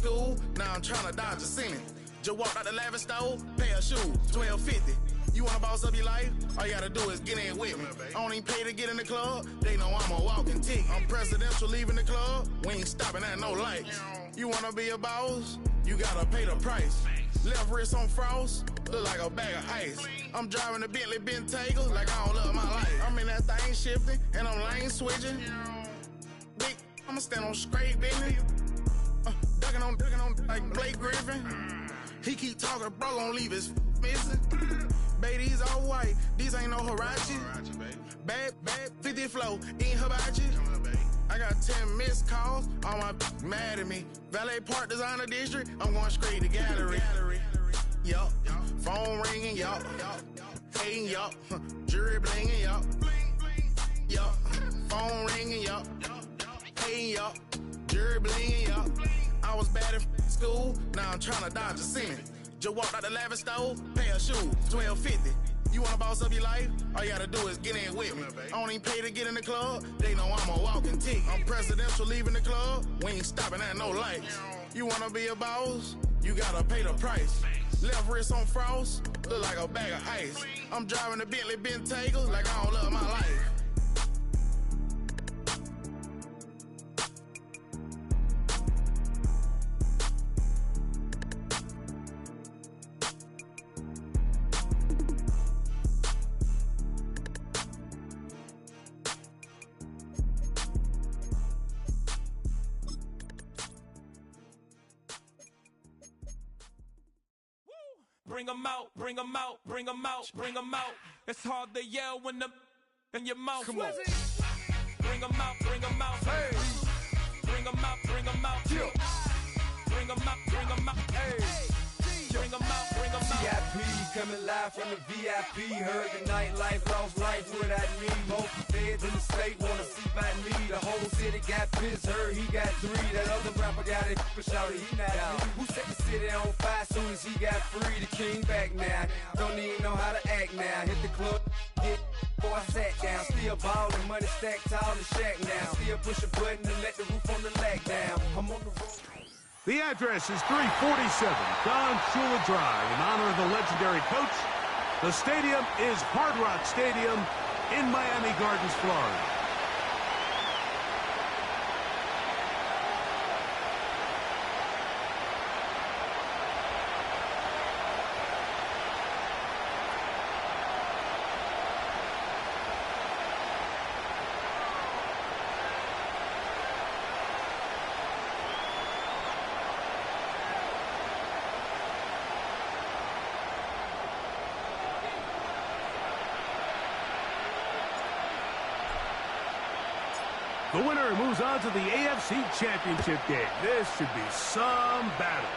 school, now I'm trying to dodge a sentence. Just walked out the lavish store, pair of shoes, $12.50. You wanna boss up your life? All you gotta do is get in with me. I don't even pay to get in the club, they know I'm a walking tick. I'm presidential leaving the club, we ain't stopping at no lights. You wanna be a boss? You gotta pay the price. Left wrist on frost, look like a bag of ice. I'm driving a Bentley Bentayga like I don't love my life. I'm in that thing shifting, and I'm lane switching. Big, I'ma stand on straight business. Ducking on like Blake Griffin. He keep talking, bro, gon' leave his missing. Baby, these all white, these ain't no Hirachi. Bad, 50 flow, ain't hibachi. I got 10 missed calls, all my mad at me. Valet Park Designer District, I'm going straight to gallery. Yup, phone ringing, yup. Hating, yup. Jury blinging, yup. Yup, phone ringing, yup. Hating, yup. Jury blinging, yup. I was bad in school, now I'm trying to dodge a sentence. Just walked out the lavish store, pair of shoes, $12.50. You wanna boss up your life? All you gotta do is get in with me. I don't even pay to get in the club, they know I'm a walking tick. I'm presidential leaving the club, we ain't stopping at no lights. You wanna be a boss? You gotta pay the price. Left wrist on frost, look like a bag of ice. I'm driving a Bentley Bentayga like I don't love my life. Bring 'em out, bring 'em out, bring 'em out, bring 'em out. It's hard to yell when the in your mouth. Come on. Bring 'em out, bring 'em out. Hey. Bring 'em out, bring 'em out. Yeah. Bring 'em out, bring 'em out. Hey. Bring 'em out, bring 'em out. VIP coming live from the VIP. Heard the nightlife, lost life without me. Most feds in the state wanna see by me. The whole city got pissed, heard he got 3. That other rapper got it, but shouted he not out. Who set the city on fire soon as he got free? The king back now, don't even know how to act now. Hit the club, get before I sat down. Still ballin', money stacked tall in the shack now. Still push a button and let the roof on the lag down. I'm on the road. The address is 347 Don Shula Drive in honor of the legendary coach. The stadium is Hard Rock Stadium in Miami Gardens, Florida. The winner moves on to the AFC Championship game. This should be some battle.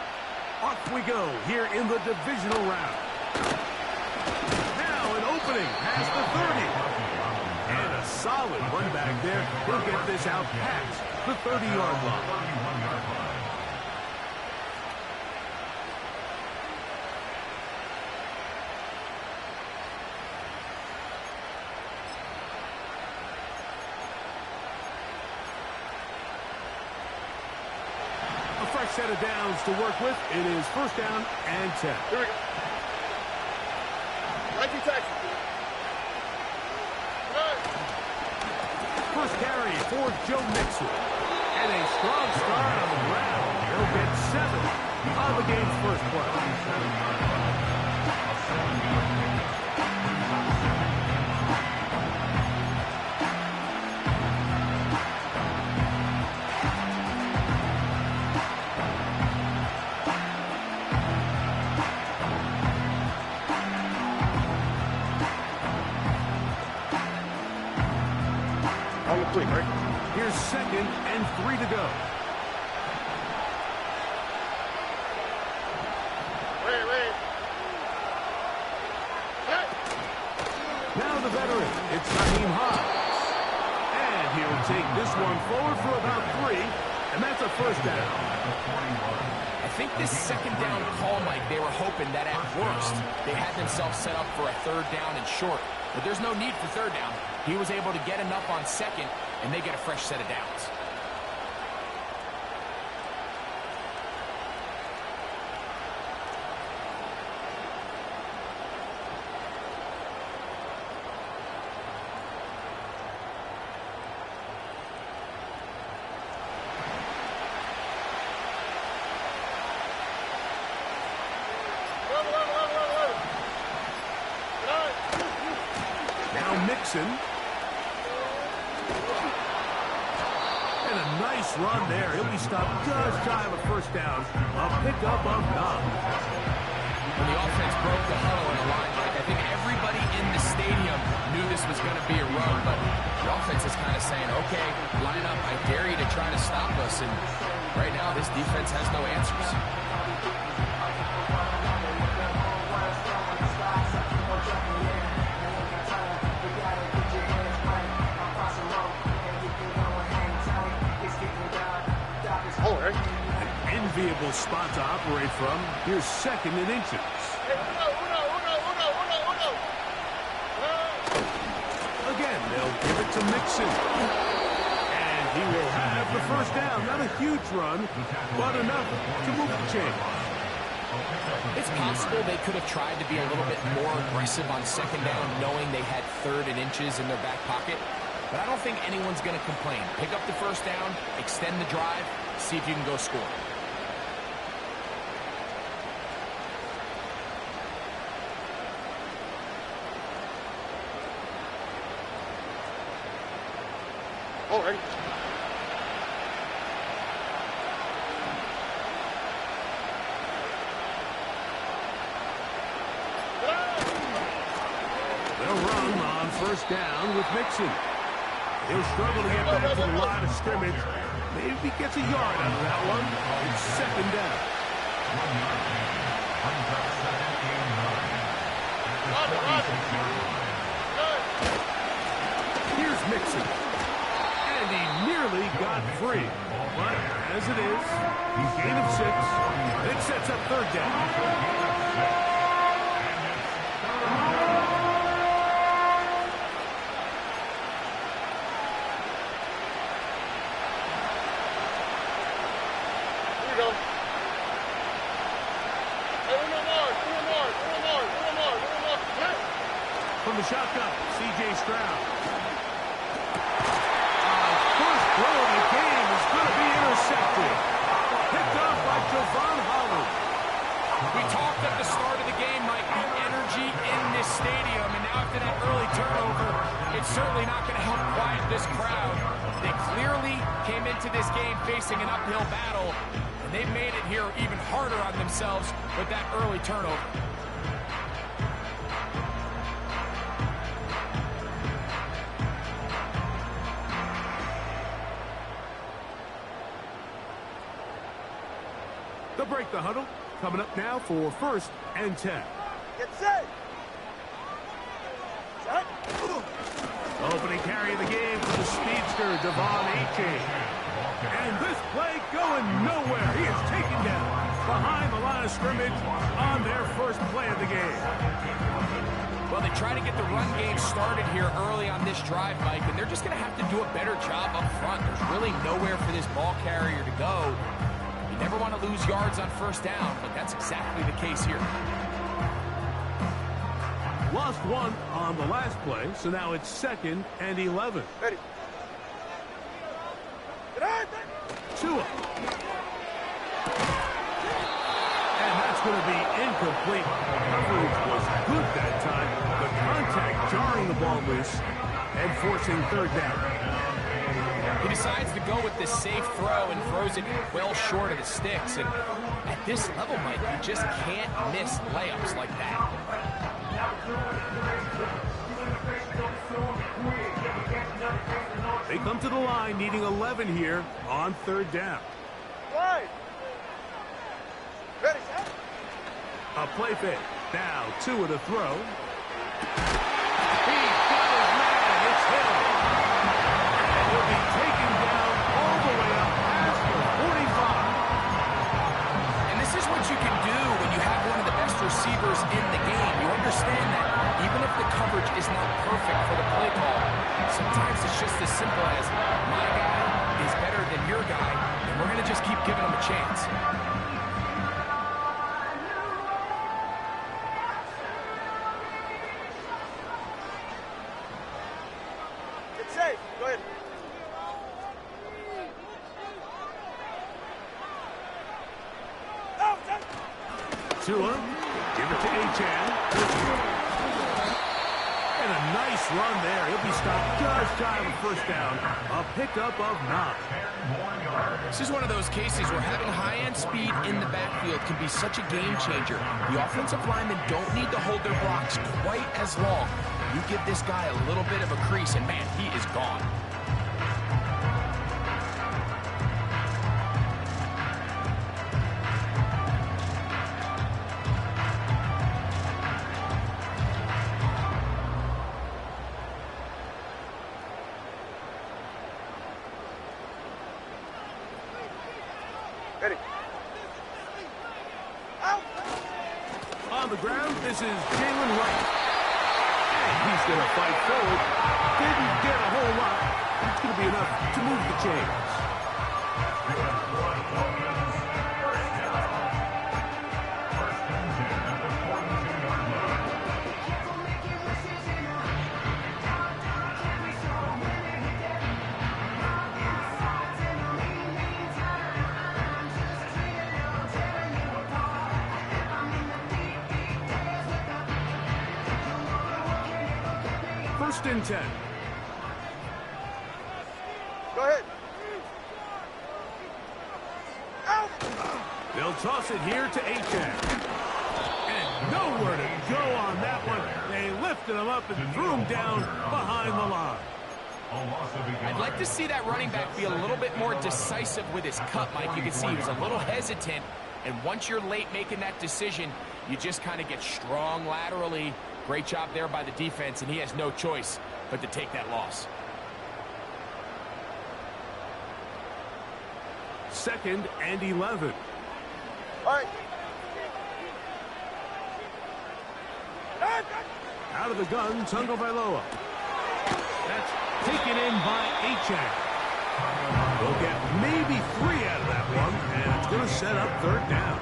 Off we go here in the divisional round. Now an opening past the 30. And a solid run back there. He'll get this out past the 30-yard line. Fresh set of downs to work with. It is first down and 10. Here we go. Right to tackle. First carry for Joe Mixon. And a strong start on the ground. He'll get 7 on the game's first play. Quick, right? Here's 2nd and 3 to go. Wait. Now the veteran, it's Naheem Hines. And he'll take this one forward for about 3, and that's a first down. I think this second down call, Mike, they were hoping that at worst they had themselves set up for a 3rd down and short. But there's no need for 3rd down. He was able to get enough on 2nd, and they get a fresh set of downs. Now Mixon. And a nice run there. He'll be stopped just shy of a first down. A pickup of 9. When the offense broke the huddle in the line, Mike, I think everybody in the stadium knew this was going to be a run, but the offense is kind of saying, okay, line up, I dare you to try to stop us, and right now this defense has no answers. An enviable spot to operate from. Here's 2nd and inches. Again, they'll give it to Mixon. And he will have the first down. Not a huge run, but enough to move the chains. It's possible they could have tried to be a little bit more aggressive on 2nd down, knowing they had 3rd and inches in their back pocket. But I don't think anyone's going to complain. Pick up the first down, extend the drive, see if you can go score. All right. They'll run on first down with Mixon. He'll struggle to get back to the line of scrimmage. Maybe he gets a yard out of that one. It's 2nd down. Here's Mixon. And he nearly got free. But as it is, gain of 6. It sets up 3rd down. From the shotgun, C.J. Stroud. First throw of the game is going to be intercepted. Picked up by Javon Holland. We talked at the start of the game, Mike, the energy in this stadium, and now after that early turnover, it's certainly not going to help quiet this crowd. They clearly came into this game facing an uphill battle, and they made it here even harder on themselves with that early turnover. They'll break the huddle. Coming up now for 1st and 10. Get set. Set. Opening carry of the game for the speedster, Devon Achane. And this play going nowhere. He is taken down behind the line of scrimmage on their first play of the game. Well, they try to get the run game started here early on this drive, Mike, and they're just going to have to do a better job up front. There's really nowhere for this ball carrier to go. You never want to lose yards on first down, but that's exactly the case here. Lost 1 on the last play, so now it's 2nd and 11. Ready. Tua. And that's going to be incomplete. Coverage was good that time, but contact jarring the ball loose and forcing 3rd down. He decides to go with this safe throw and throws it well short of the sticks. And at this level, Mike, you just can't miss layups like that. They come to the line needing 11 here on 3rd down. Line. Ready, set. A play fake. Now Tua to throw. He got his man. It's him. And he'll be taken down all the way up past the 45. And this is what you can do when you have one of the best receivers in the game. You understand that even if the coverage is not perfect for the play call, sometimes it's just as simple as my guy is better than your guy, and we're going to just keep giving him a chance. Get safe. Go ahead. Out. Tua, give it to Achane. And And a nice run there. He'll be stopped just shy of a first down. A pickup of 9. This is one of those cases where having high-end speed in the backfield can be such a game changer. The offensive linemen don't need to hold their blocks quite as long. You give this guy a little bit of a crease, and man, he is gone. Ready. Out. On the ground, this is Jalen Wright. And he's going to fight forward. Didn't get a whole lot. It's going to be enough to move the chains. First and 10. Go ahead. Out. They'll toss it here to Achane. And nowhere to go on that one. They lifted him up and threw him down behind the line. I'd like to see that running back be a little bit more decisive with his cut, Mike. You can see he was a little hesitant, and once you're late making that decision, you just kind of get strong laterally. Great job there by the defense, and he has no choice but to take that loss. Second and 11. All right. Out of the gun, Tagovailoa. That's taken in by Achane. They'll get maybe 3 out of that one, and it's going to set up third down.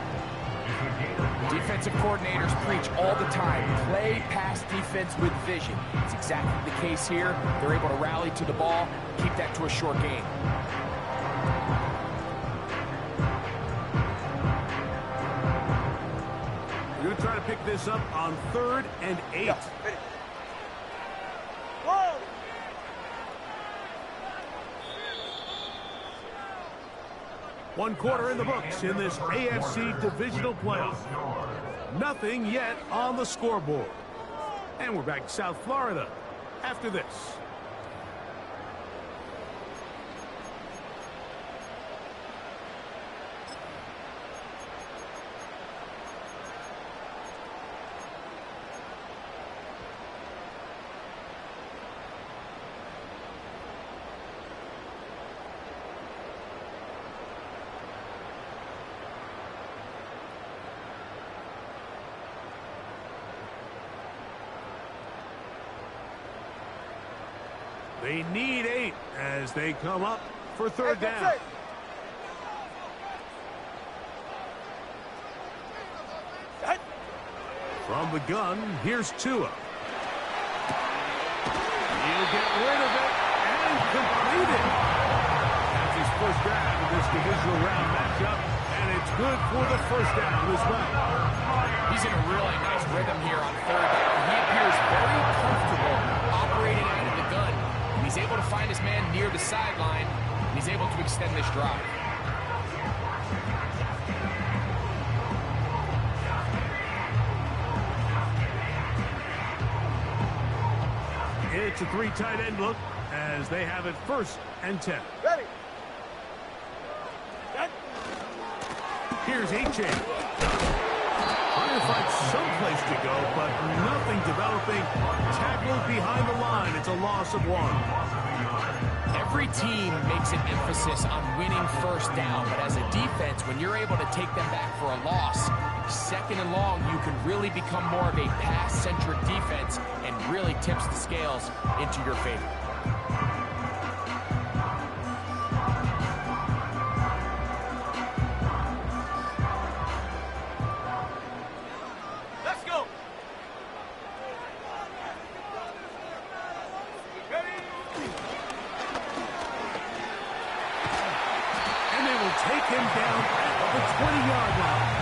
Defensive coordinators preach all the time, play pass defense with vision. It's exactly the case here. They're able to rally to the ball, keep that to a short game. We're going to try to pick this up on 3rd and 8. Yeah. Ready. Whoa. One quarter in the books in this AFC Divisional playoff. Nothing yet on the scoreboard. And we're back to South Florida after this. They need 8 as they come up for third down. From the gun, here's Tua. He'll get rid of it and complete it. That's his first down in this divisional round matchup, and it's good for the first down as well. He's in a really nice rhythm here on third down. He appears very comfortable operating out of the gun. He's able to find his man near the sideline, and he's able to extend this drive. It's a 3 tight end look as they have it 1st and 10. Ready. Here's Achane. Trying to find someplace to go, but nothing developing. Tackled behind the line. It's a loss of 1. Every team makes an emphasis on winning first down, but as a defense, when you're able to take them back for a loss, 2nd and long, you can really become more of a pass-centric defense and really tips the scales into your favor. Let's go. And they will take him down at the 20-yard line.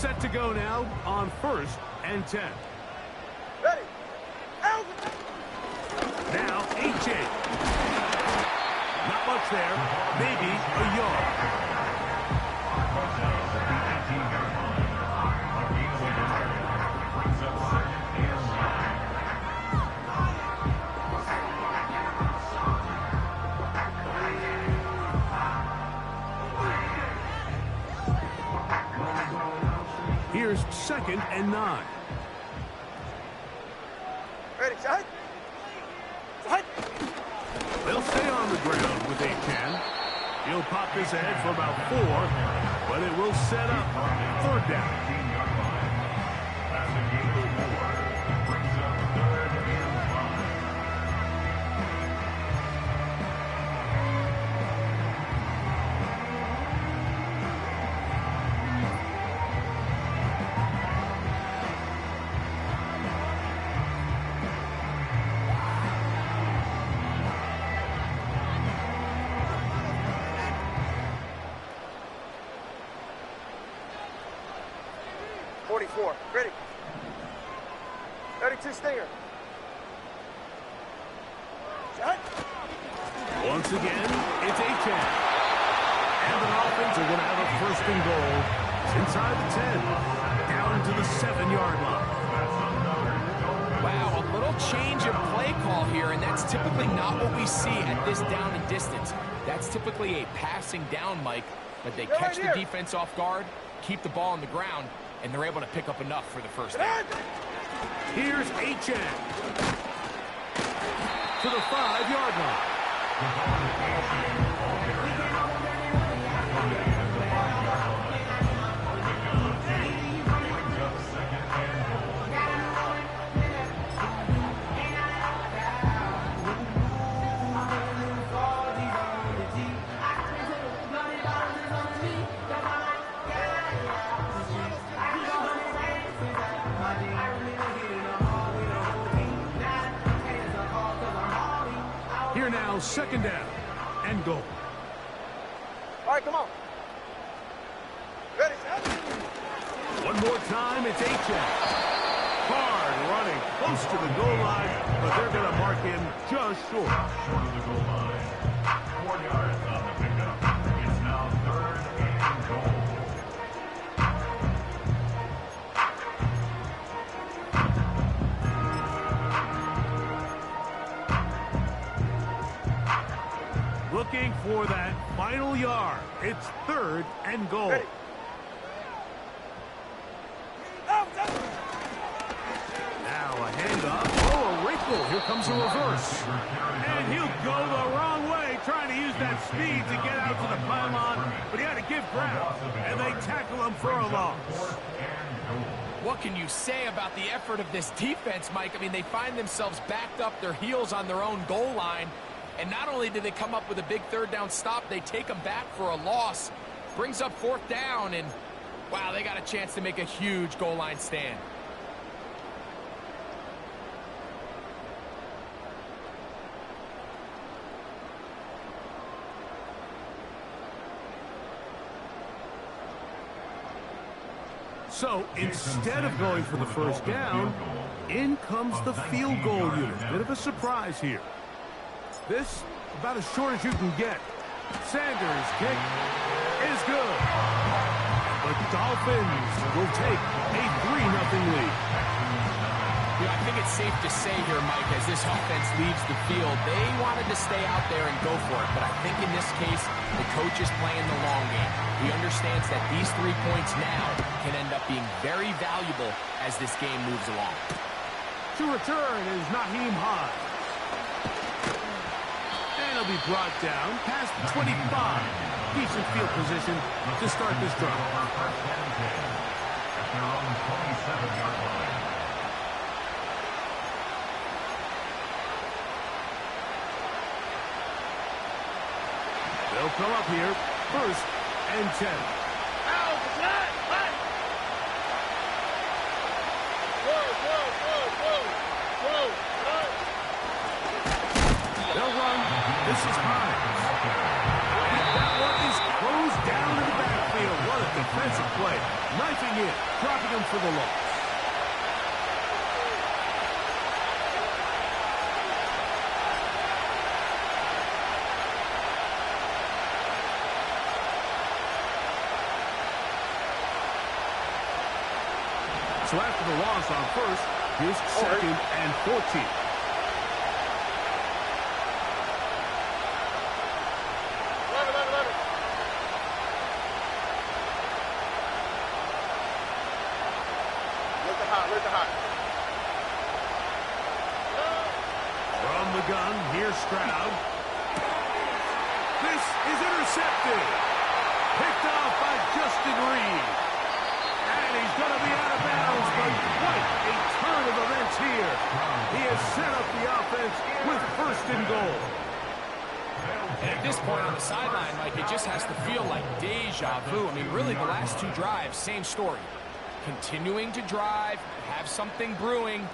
Set to go now on 1st and 10. Ready. Out. Now, A.J. Not much there. Maybe a yard. Here's 2nd and 9. Ready, shot. Shot. They'll stay on the ground with a 10. He'll pop his head for about 4, but it will set up 3rd down. Ready. 32 Stinger. Shot. Once again, it's a 10. And the Dolphins are going to have a 1st and goal. It's inside the 10. Down to the 7-yard line. Wow, a little change of play call here, and that's typically not what we see at this down and distance. That's typically a passing down, Mike, but they catch the defense off guard, keep the ball on the ground, and they're able to pick up enough for the 1st down. Here's H.N. to the 5-yard line. Here now, 2nd down and goal. All right, come on. Ready, set. One more time, it's H.N. Hard running, close to the goal line, but they're going to mark him just short. Short of the goal line. 4 yards on the pickup. It's now 3rd and goal. Looking for that final yard. It's 3rd and goal. Ready. Now a handoff. Oh, a wrinkle. Here comes a reverse. And he'll go the wrong way, trying to use that speed to get out to the pylon, but he had to give ground, and they tackle him for a loss. What can you say about the effort of this defense, Mike? I mean, they find themselves backed up their heels on their own goal line. And not only did they come up with a big 3rd down stop, they take them back for a loss. Brings up 4th down, and wow, they got a chance to make a huge goal line stand. So instead of going for the 1st down, in comes the field goal unit. Bit of a surprise here. This, about as short as you can get. Sanders' kick is good. The Dolphins will take a 3-0 lead. You know, I think it's safe to say here, Mike, as this offense leaves the field, they wanted to stay out there and go for it. But I think in this case, the coach is playing the long game. He understands that these 3 points now can end up being very valuable as this game moves along. To return is Naheem Hines. He'll be brought down past the 25. Decent field position to start this drive. They'll come up here, 1st and 10. They'll run. This is Hines. And that one is closed down in the backfield. What a defensive play. Knifing in for the loss. So after the loss on first, here's 2nd and 14. From the gun, here's Stroud. This is intercepted. Picked off by Justin Reed. And he's going to be out of bounds, but quite a turn of events here. He has set up the offense with 1st and goal. And at this point on the sideline, like, it just has to feel like deja vu. I mean, really, the last 2 drives, same story. Continuing to drive, have something brewing,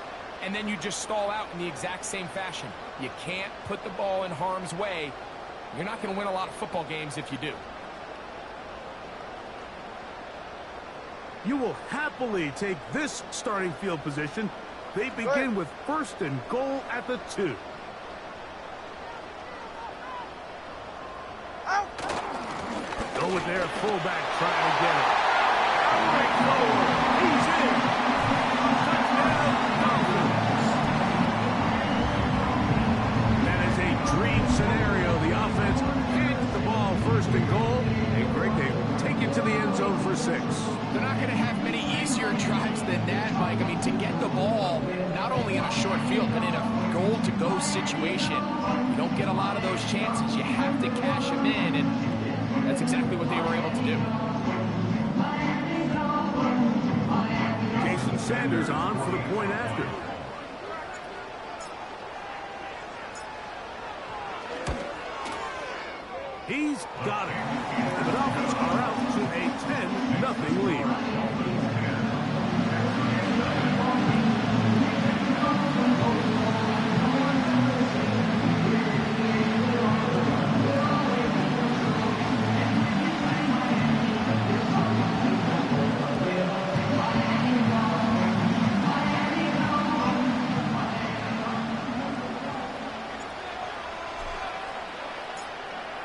and then you just stall out in the exact same fashion. You can't put the ball in harm's way. You're not going to win a lot of football games if you do. You will happily take this starting field position. They begin with 1st and goal at the 2. Go with their fullback trying to get it. He's in. Touchdown, Dolphins. That is a dream scenario. The offense can't get the ball 1st and goal. And Greg, they take it to the end zone for 6. They're not going to have many easier drives than that, Mike. I mean, to get the ball, not only in a short field, but in a goal-to-go situation, you don't get a lot of those chances. You have to cash them in, and that's exactly what they were able to do. Jason Sanders on for the point after. He's got it. And the Dolphins are out to a 10-0 lead.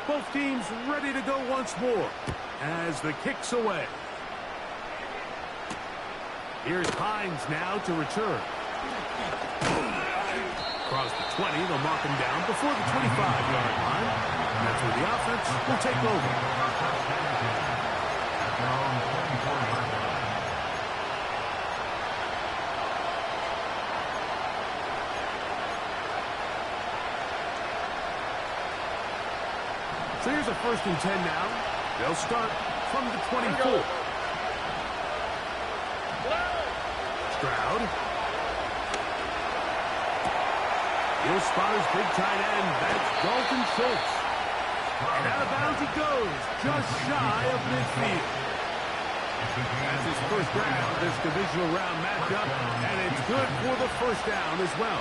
Both teams ready to go once more as the kick's away. Here's Hines now to return. Across the 20, they'll mark him down before the 25-yard line. And that's where the offense will take over. So here's a 1st and 10 now. They'll start from the 24. Stroud. He'll spot his big tight end. That's Dalton Schultz. And out of bounds he goes, just shy of midfield. That's his first down of this divisional round matchup, and it's good for the 1st down as well.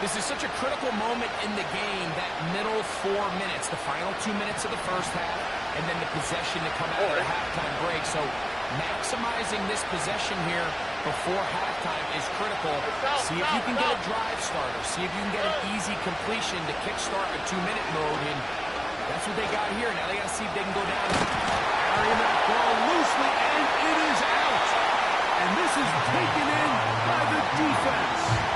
This is such a critical moment in the game, that middle 4 minutes, the final 2 minutes of the first half, and then the possession to come out of the halftime break. So maximizing this possession here before halftime is critical. See if you can get a drive starter. See if you can get an easy completion to kickstart a 2-minute mode, and that's what they got here. Now they got to see if they can go down. Carrying that ball loosely, and it is out. And this is taken in by the defense.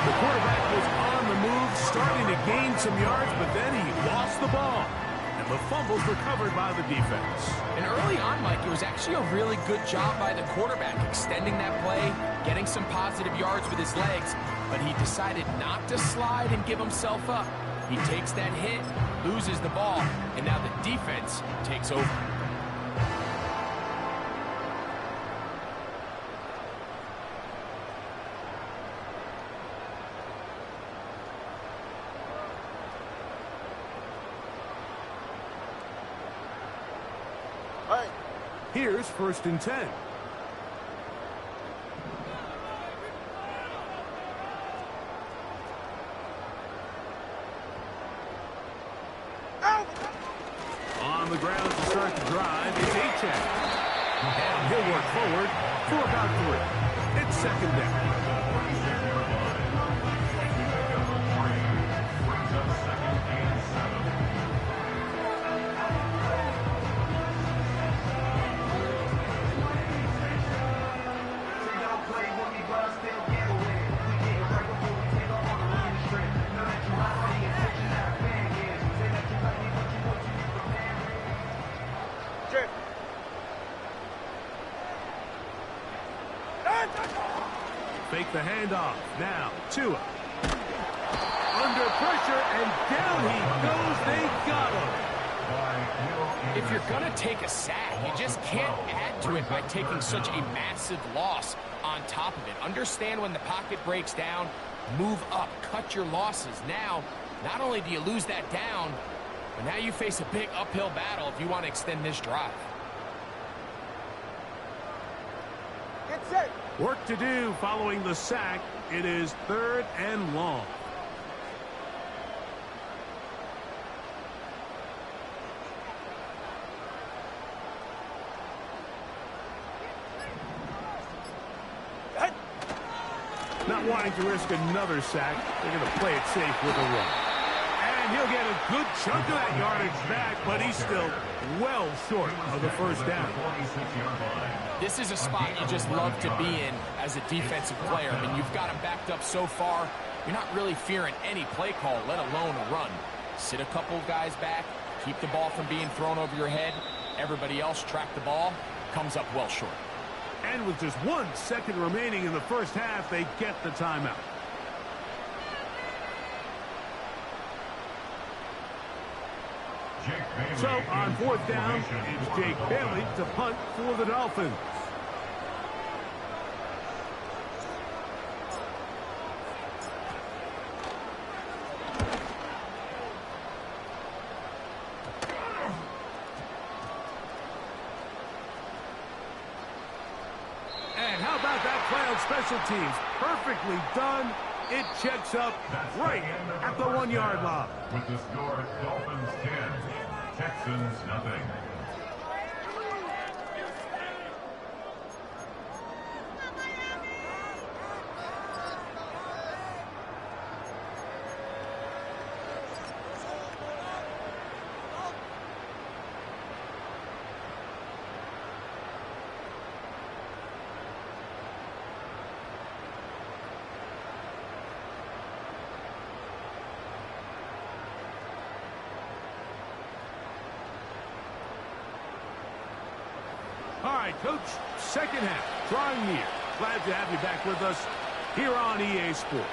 The quarterback was on the move, starting to gain some yards, but then he lost the ball. And the fumble's recovered by the defense. And early on, Mike, it was actually a really good job by the quarterback, extending that play, getting some positive yards with his legs, but he decided not to slide and give himself up. He takes that hit, loses the ball, and now the defense takes over. Here's 1st and 10. On the ground to start the drive is Achek. And he'll work forward for about 3. It's second down. Fake the handoff. Now, Tua. Under pressure, and down he goes. They got him. If you're going to take a sack, you just can't add to it by taking such a massive loss on top of it. Understand when the pocket breaks down, move up, cut your losses. Now, not only do you lose that down, but now you face a big uphill battle if you want to extend this drive. Get set. Work to do following the sack. It is 3rd and long. Not wanting to risk another sack, they're going to play it safe with a run. And he'll get a good chunk of that yardage back, but he's still well short of the first down. This is a spot you just love to be in as a defensive player. I mean, you've got him backed up so far, you're not really fearing any play call, let alone a run. Sit a couple of guys back, keep the ball from being thrown over your head. Everybody else track the ball, comes up well short. And with just 1 second remaining in the first half, they get the timeout. So on 4th down, it's Jake Bailey to punt for the Dolphins. And how about that play on special teams? Perfectly done. It checks up right at the 1-yard line. With the score, Dolphins 10, Texans nothing. All right, Coach, second half, drawing near. Glad to have you back with us here on EA Sports.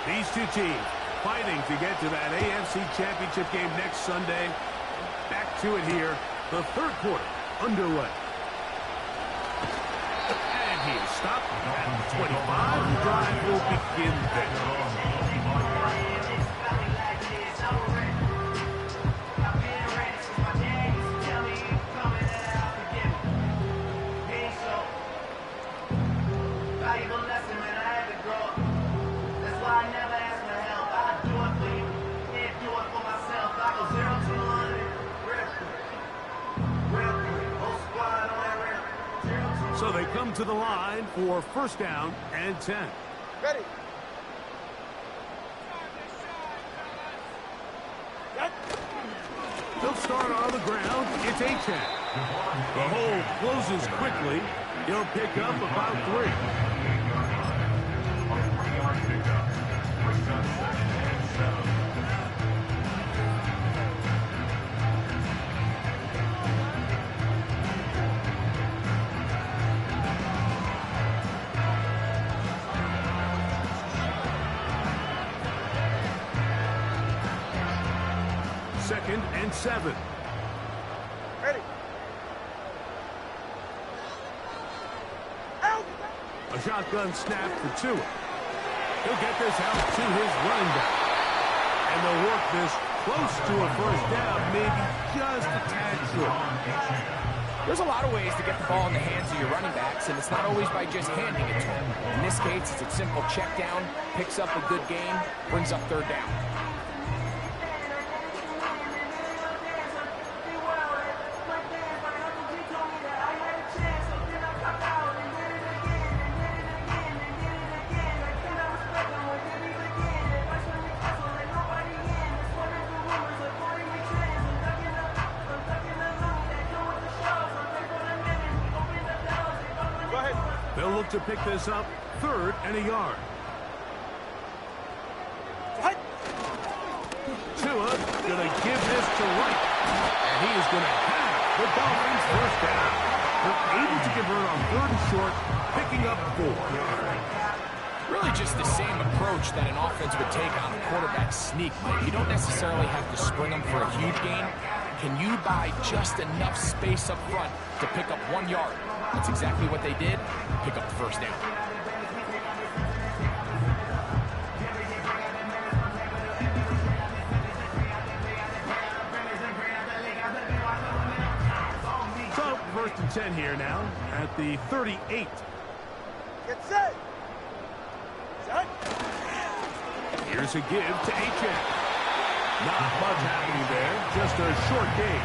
These two teams fighting to get to that AFC Championship game next Sunday. Back to it here, the 3rd quarter underway. And he is stopped at 25. The drive will begin there. So they come to the line for 1st down and 10. Ready. They'll start on the ground. It's a 10. The hole closes quickly. He'll pick up about 3. Second and 7. Ready. Out. A shotgun snap for Tua. He'll get this out to his running back. And they'll work this close to a first down, maybe just a tad short. There's a lot of ways to get the ball in the hands of your running backs, and it's not always by just handing it to them. In this case, it's a simple check down, picks up a good gain, brings up third down. They'll look to pick this up, 3rd and a yard. Tua going to give this to Wright. And he is going to have the Dolphins first down. They're able to convert on 3rd and short, picking up 4. Really just the same approach that an offense would take on a quarterback sneak, Mike. You don't necessarily have to spring them for a huge gain. Can you buy just enough space up front to pick up 1 yard? That's exactly what they did. Pick up the first down. So, 1st and 10 here now at the 38. Get set. Set. Here's a give to H.A. Not much happening there, just a short gain.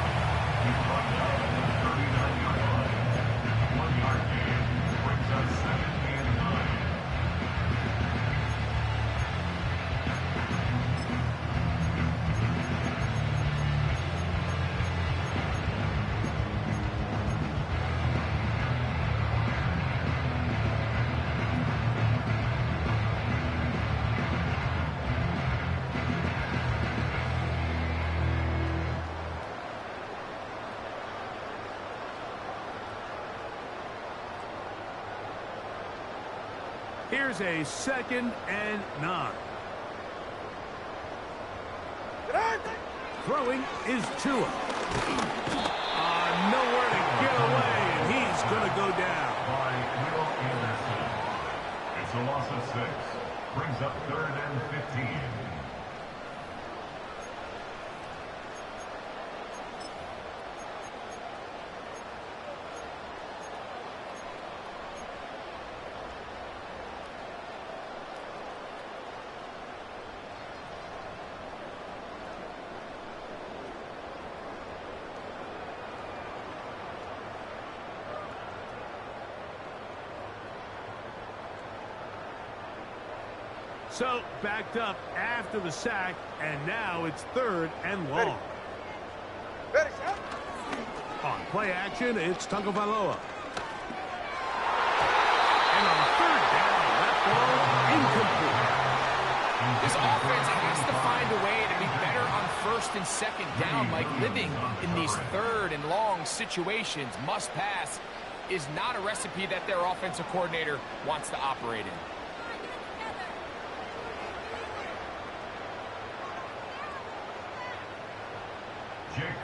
Here's a 2nd and 9. Throwing is Tua. Nowhere to get away, and he's going to go down. By Will Anderson. It's a loss of 6. Brings up 3rd and 15. So, backed up after the sack, and now it's 3rd and long. Ready, set. On play action, it's Tagovailoa. And on 3rd down, that ball incomplete. This offense has to find a way to be better on 1st and 2nd down, Mike. Living in these 3rd and long situations, must pass, is not a recipe that their offensive coordinator wants to operate in.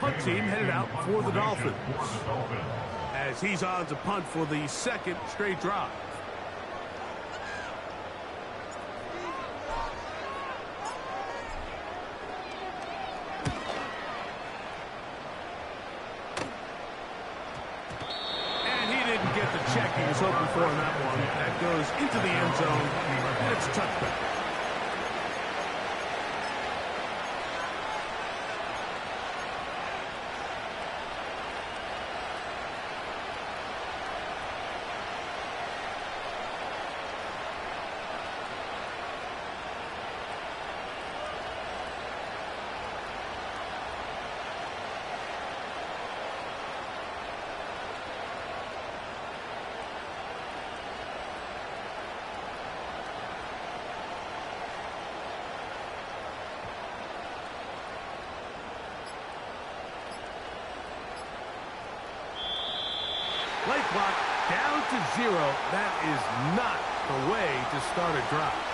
Punt team headed out for the Dolphins, as he's on to punt for the 2nd straight drive. And he didn't get the check he was hoping for in that one. That goes into the end zone, and it's a touchback. Play clock down to 0. That is not the way to start a drive.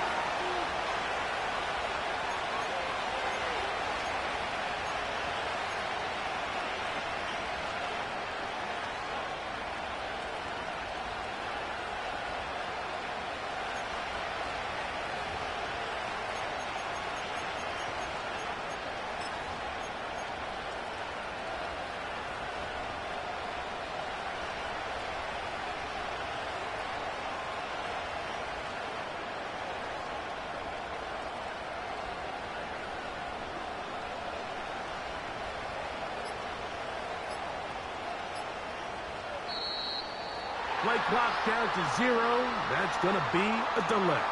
play clock down to 0. That's going to be a delay.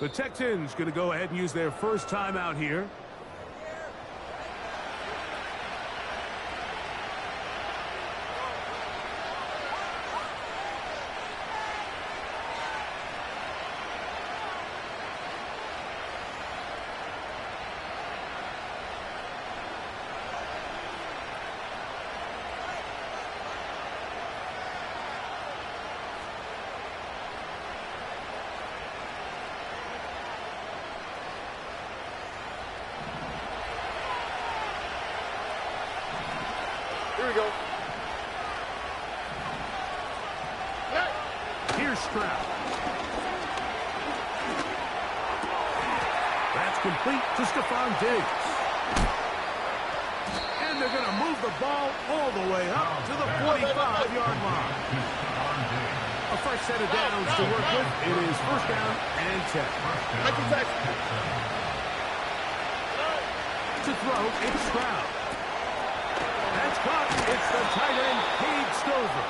The Texans going to go ahead and use their first timeout here. Here we go. Here's Stroud. That's complete to Stephon Diggs. And they're going to move the ball all the way up to the 45-yard line. A fresh set of downs to work with. It is first down and 10. To throw, it's Stroud. That's caught. It's the tight end, Cade Stover.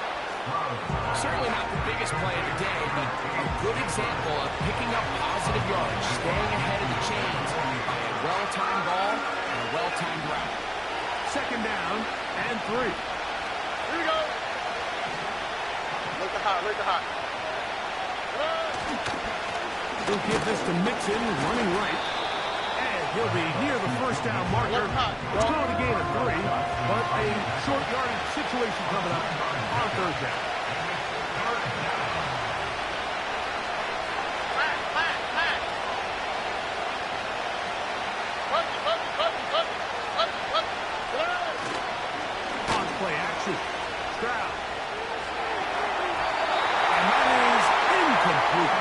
Certainly not the biggest play of the day, but a good example of picking up positive yards, staying ahead of the chains by a well-timed ball and a well-timed route. Second down and 3. Here we go. Look hot, look hot. He'll give this to Mixon, running right. And he'll be near the first down marker. It's going to gain a 3, but a short yardage situation coming up on third down. On play action. Stroud. And that is incomplete.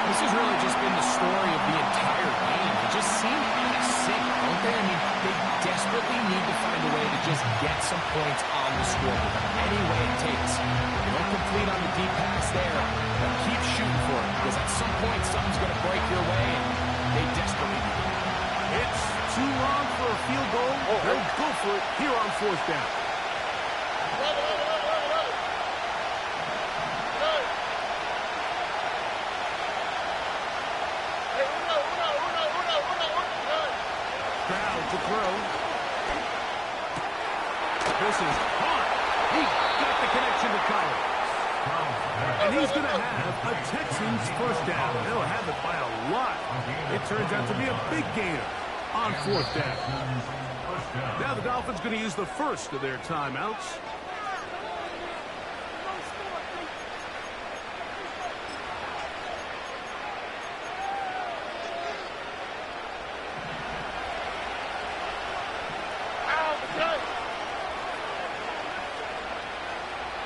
This has really just been the story of the entire game. They just seem out of sync, don't they? I mean, they desperately need to find a way to just get some points on the scoreboard, any way it takes. They don't complete on the deep pass there, but keep shooting for it, because at some point something's going to break your way, and they desperately need it. It's too long for a field goal. They'll go for it here on fourth down. Stroud to throw. This is hot. He got the connection to Collins. And he's going to have a Texans first down. They'll have it by a lot. It turns out to be a big gainer on fourth down. Now the Dolphins going to use the first of their timeouts.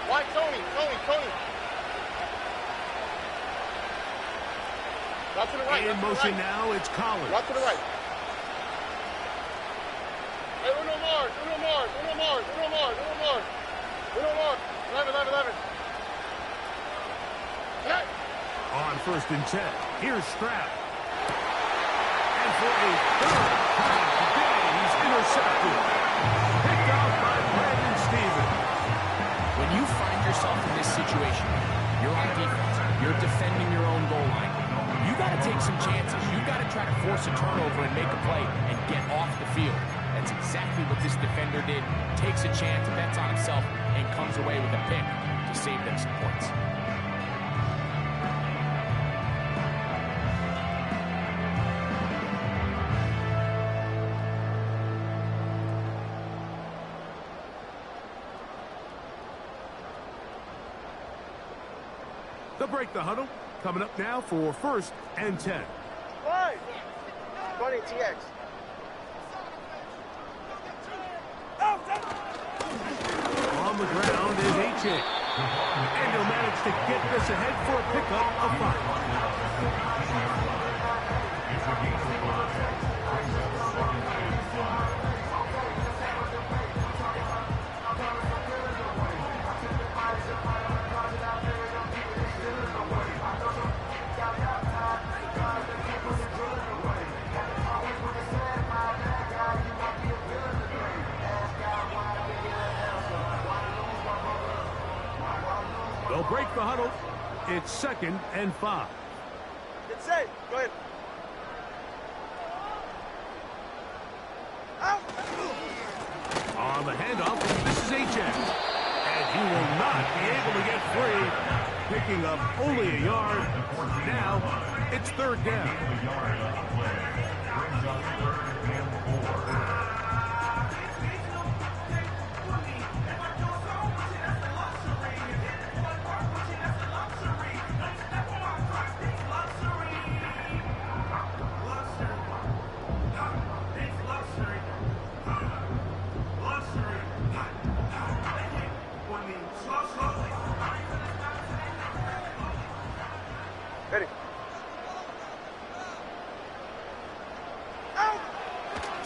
White, Tony. Right to the right. In motion now, it's Collins. Right to the right. Hey, Uno Mars. 11. Hey. On first and 10, here's Stroud. And for a third time today, he's intercepted. Picked off by Brandon Stevens. When you find yourself in this situation, you're on defense, you're defending your own goal line, you got to take some chances. You got to try to force a turnover and make a play and get off the field. That's exactly what this defender did. Takes a chance, bets on himself, and comes away with a pick to save them some points. They'll break the huddle. Coming up now for first and 10. Right. 20 TX. On the ground is H.A. And he'll manage to get this ahead for a pickup of 5. They'll break the huddle. It's second and 5. It's safe. Go ahead. Out. On the handoff, this is H.A. And he will not be able to get free. Picking up only a yard. Now, it's third down. Ready. Out.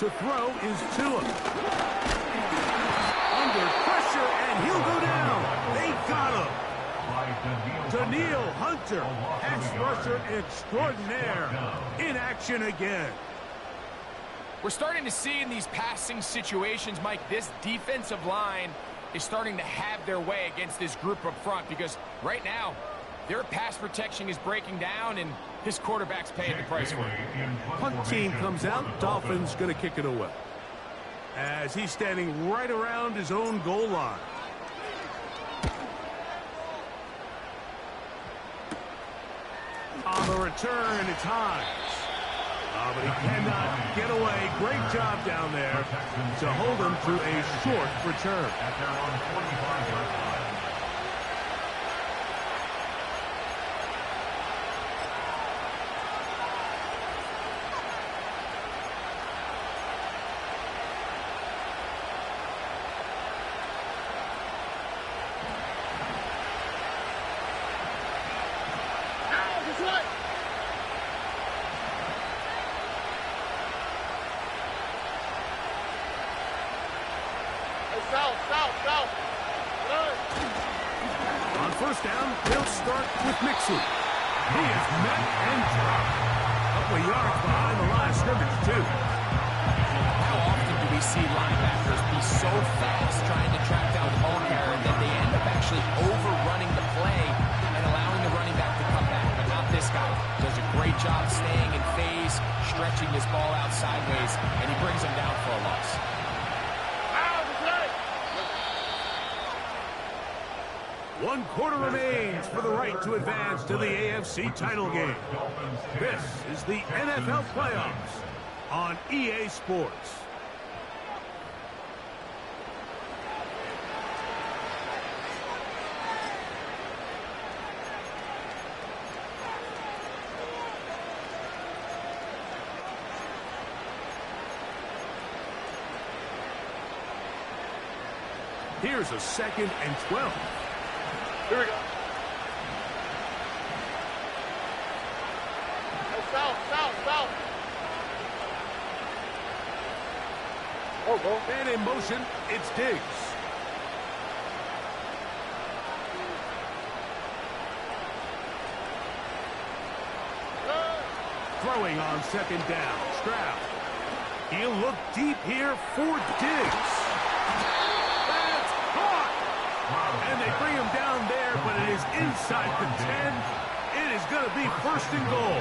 To throw is Tua. Under pressure, and he'll go down. They got him. Daniil Hunter, pass rusher extraordinaire, in action again. We're starting to see in these passing situations, Mike, this defensive line is starting to have their way against this group up front because right now, their pass protection is breaking down, and this quarterback's paying the price for it. Punt team comes out. Dolphins going to kick it away. As he's standing right around his own goal line. On the return, it's Hines. But he cannot get away. Great job down there to hold him to a short return. At their own 45-yard line. South. On first down, they'll start with Mixon. He is met and dropped. Couple of yards behind the line of scrimmage, too. How often do we see linebackers be so fast trying to track down the ball carrier that they end up actually overrunning the play and allowing the running back to come back? But not this guy. Does a great job staying in phase, stretching this ball out sideways, and he brings him down for a loss. 1 quarter remains for the right to advance to the AFC title game. This is the NFL playoffs on EA Sports. Here's a 2nd and 12. Here we go. South, south, south. Oh, go. And in motion, it's Diggs. Throwing on 2nd down. Stroud. He'll look deep here for Diggs. And they bring him down there, but it is inside the 10. It is going to be 1st and goal.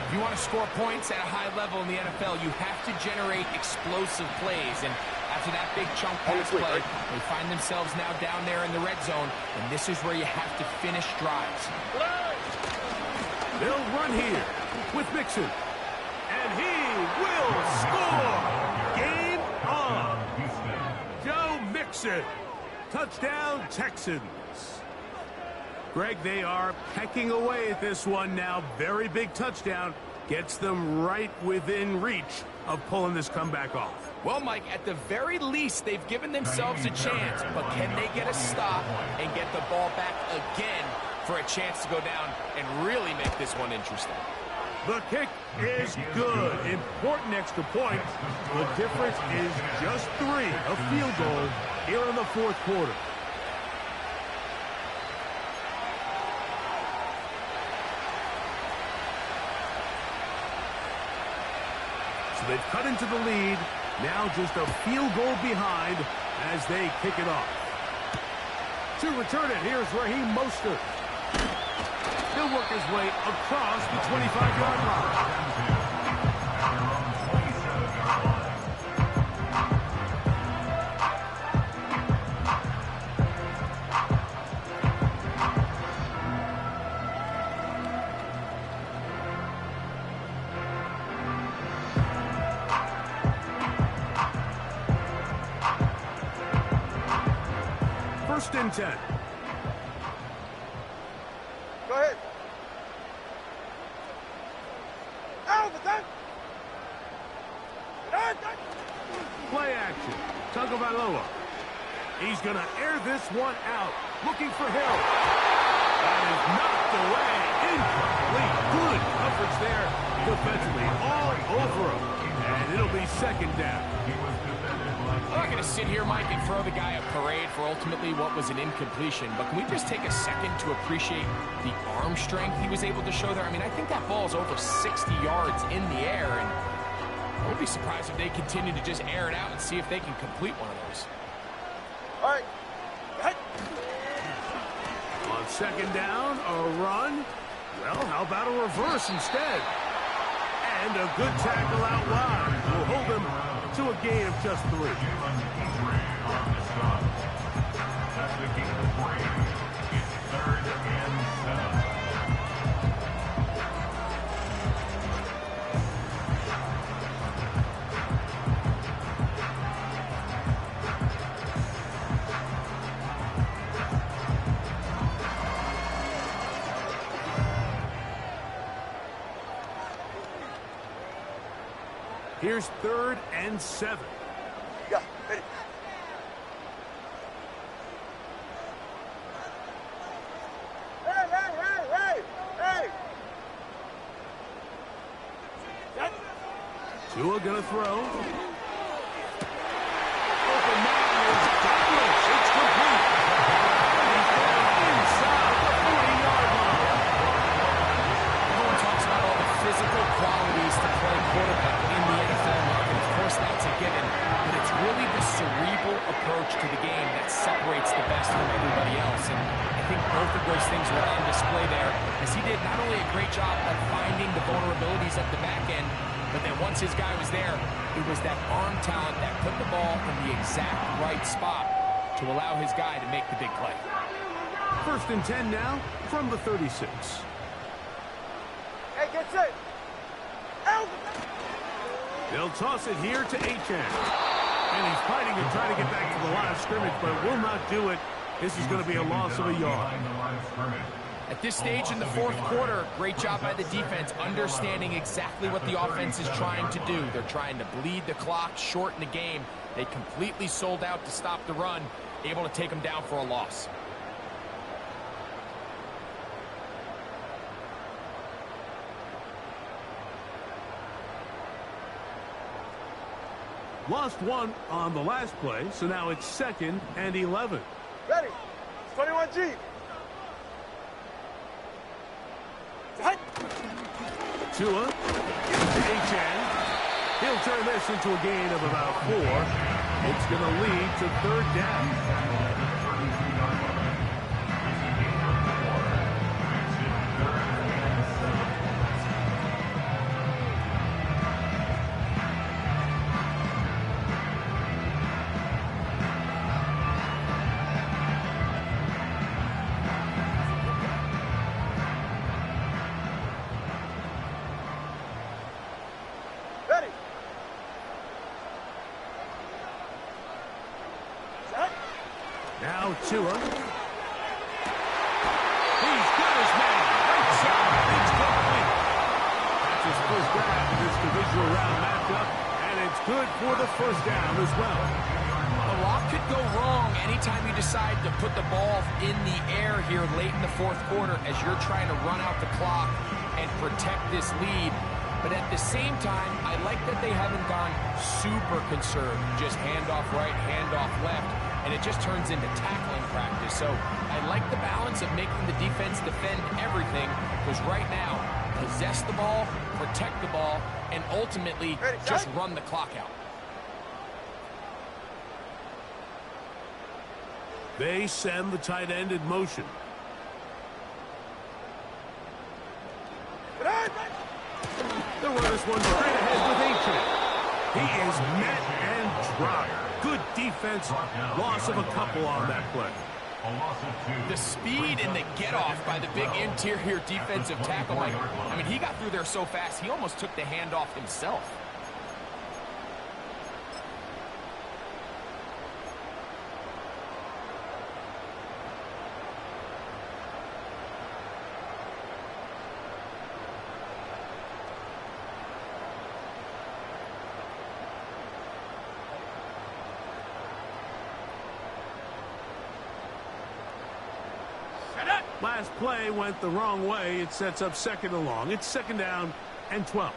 If you want to score points at a high level in the NFL, you have to generate explosive plays. And after that big chunk pass play, they find themselves now down there in the red zone. And this is where you have to finish drives. They'll run here with Mixon. And he will score. Game on. Joe Mixon. Touchdown, Texans. Greg, they are pecking away at this one now. Very big touchdown. Gets them right within reach of pulling this comeback off. Well, Mike, at the very least, they've given themselves a chance. But can they get a stop and get the ball back again for a chance to go down and really make this one interesting? The kick is good. Important extra point. The difference is just 3. A field goal here in the 4th quarter. So they've cut into the lead. Now just a field goal behind as they kick it off. To return it, here's Raheem Mostert. He'll work his way across the 25-yard line. First and 10. Go ahead. Play action. Tagovailoa. He's going to air this one out. Looking for Hill. That is knocked away. Incomplete. Good coverage there defensively. All over him. And it'll be 2nd down. I'm not going to sit here, Mike, and throw the guy a parade for ultimately what was an incompletion, but can we just take a second to appreciate the arm strength he was able to show there? I mean, I think that ball's over 60 yards in the air, and I would be surprised if they continue to just air it out and see if they can complete one of those. All right. On 2nd down, a run. Well, how about a reverse instead? And a good tackle out wide will hold them to a gain of just 3. That's the gain of 3. It's 3rd and 7. Here's 3rd and 7. Yeah, ready. Hey! Tua gonna throw. Open man is Douglas. It's complete. He's going inside the 40-yard line. Everyone talks about all the physical qualities to play quarterback in the NFL market. Of course, that's a given, but it's really the cerebral approach to the game that separates the best from everybody else. And I think both of those things were on display there, as he did not only a great job of finding the vulnerabilities at the back end, but then once his guy was there, it was that arm talent that put the ball in the exact right spot to allow his guy to make the big play. 1st and 10 now from the 36. Hey, get set. Out. They'll toss it here to Achane. And he's fighting and trying to get back to the line of scrimmage, but will not do it. This is going to be a loss of a yard. At this stage in the 4th quarter, great job by the defense, understanding exactly what the offense is trying to do. They're trying to bleed the clock, shorten the game. They completely sold out to stop the run, able to take them down for a loss. Lost one on the last play, so now it's 2nd and 11. Ready. 21G. Tua to Achane. He'll turn this into a gain of about 4. It's going to lead to 3rd down. Now Tua. He's got his man. Outside. It's complete. That's his first down in this divisional round matchup, and it's good for the 1st down as well. A lot could go wrong anytime you decide to put the ball in the air here late in the 4th quarter as you're trying to run out the clock and protect this lead. But at the same time, I like that they haven't gone super conserved. Just handoff right, handoff left. And it just turns into tackling practice. So I like the balance of making the defense defend everything, because right now, possess the ball, protect the ball, and ultimately just run the clock out. They send the tight end in motion. They'll run this one straight ahead with Achane. He is met and dropped. Good defense. Loss of a couple on that play. The speed and the get-off by the big interior defensive tackle, Mike. I mean, he got through there so fast, he almost took the handoff himself. Last play went the wrong way. It sets up 2nd and long. It's 2nd down and 12.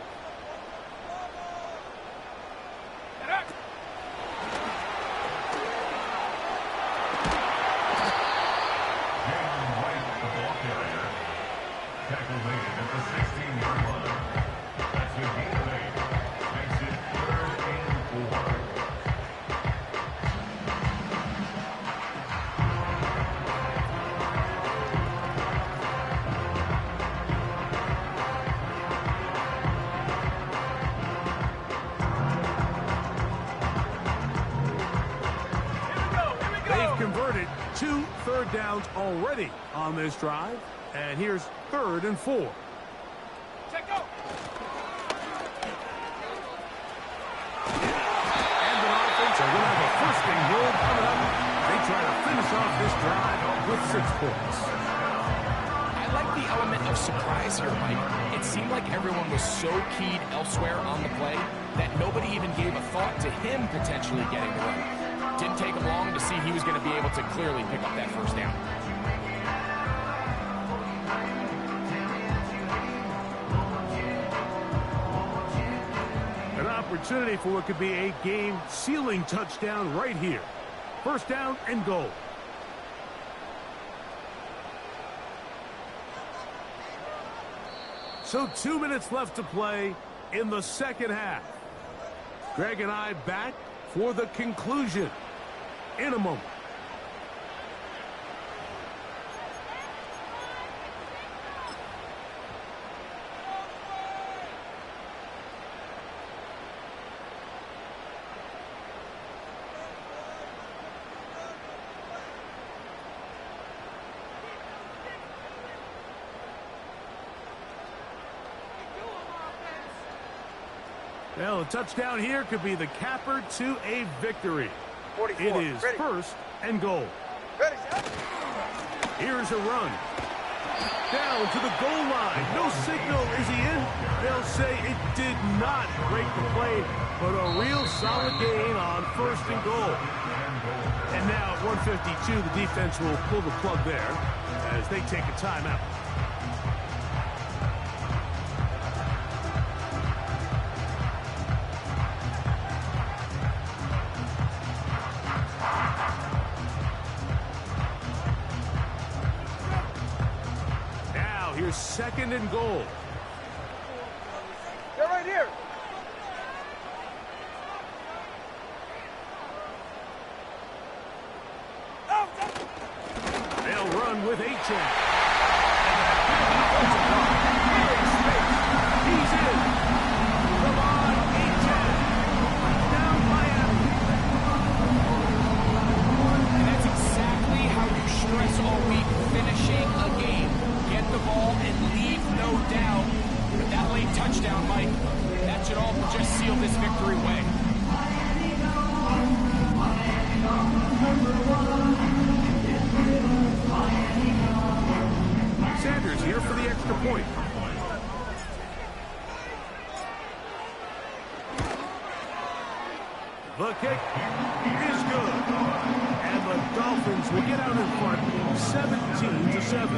Converted 2 third downs already on this drive, and here's 3rd and 4. Check go. And the offense are going to have a 1st and goal coming up. They try to finish off this drive with 6 points. I like the element of surprise here, Mike. It seemed like everyone was so keyed elsewhere on the play that nobody even gave a thought to him potentially getting the run. Didn't take him long to see he was going to be able to clearly pick up that 1st down. An opportunity for what could be a game-sealing touchdown right here. 1st down and goal. So 2 minutes left to play in the 2nd half. Greg and I back for the conclusion in a moment. Well, a touchdown here could be the capper to a victory. 44. It is Ready. first and goal. Ready. Here's a run. Down to the goal line. No signal. Is he in? They'll say it did not break the play, but a real solid gain on first and goal. And now at 152, the defense will pull the plug there as they take a timeout. Now here's second and goal. They're right here. They'll run with H.M. He's in. Come on, H.M. Down Miami. And that's exactly how you stress all week finishing a game. Get the ball and leave no doubt. But that late touchdown, Mike, that should all just seal this victory away. Sanders here for the extra point. The kick is good. And the Dolphins will get out in front 17-7.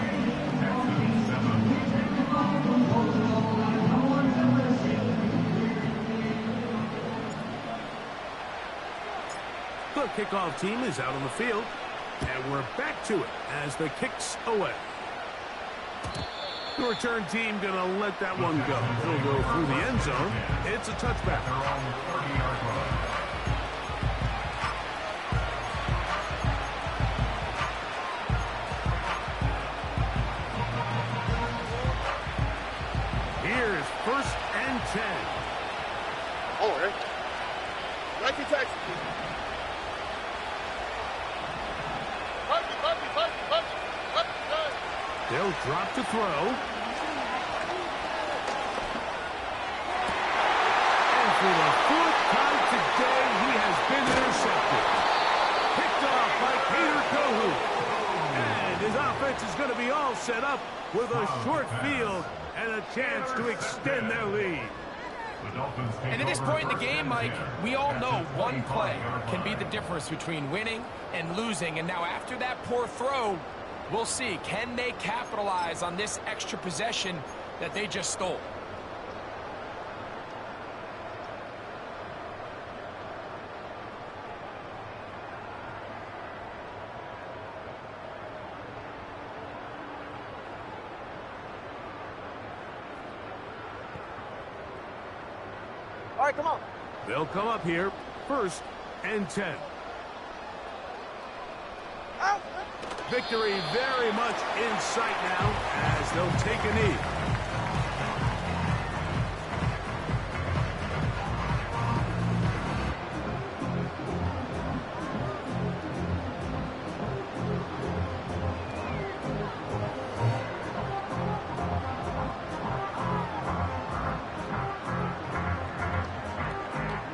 The kickoff team is out on the field. And we're back to it as the kick's away. The return team going to let that one go. It'll go through the end zone. It's a touchback. Here's first and 10. Oh, hey. Nike taxi. They'll drop to throw. And for the fourth time today, he has been intercepted. Picked off by Cater Kohu. And his offense is going to be all set up with a short field and a chance to extend their lead. And at this point in the game, Mike, we all know one play can be the difference between winning and losing. And now after that poor throw, we'll see, can they capitalize on this extra possession that they just stole? All right, come on. They'll come up here, first and 10. Out. Victory very much in sight now as they'll take a knee.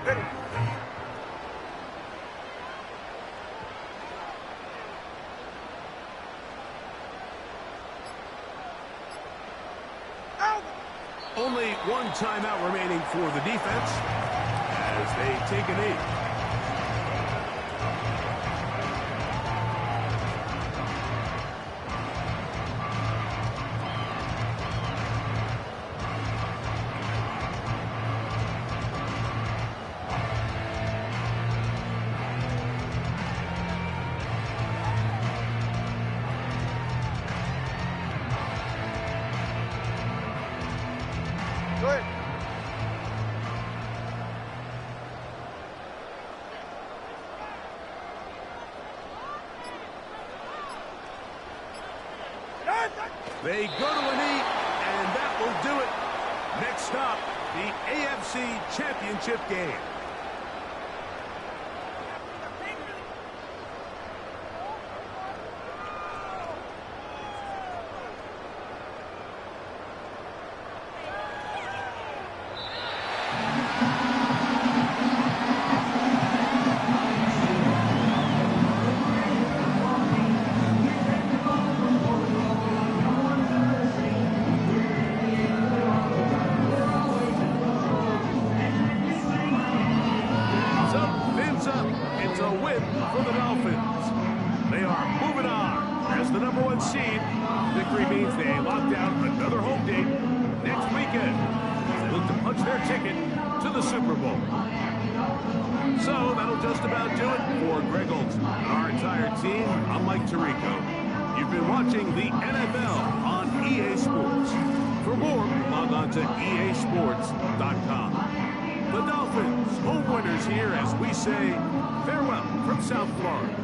Ready. Out. Only one timeout remaining for the defense as they take a knee. Go ahead. They go to a knee, and that will do it. Next stop, the AFC Championship game. the Super Bowl. So that'll just about do it for Greg Olson and our entire team. I'm Mike Tirico. You've been watching the NFL on EA Sports. For more, log on to easports.com. The Dolphins, home winners here as we say farewell from South Florida.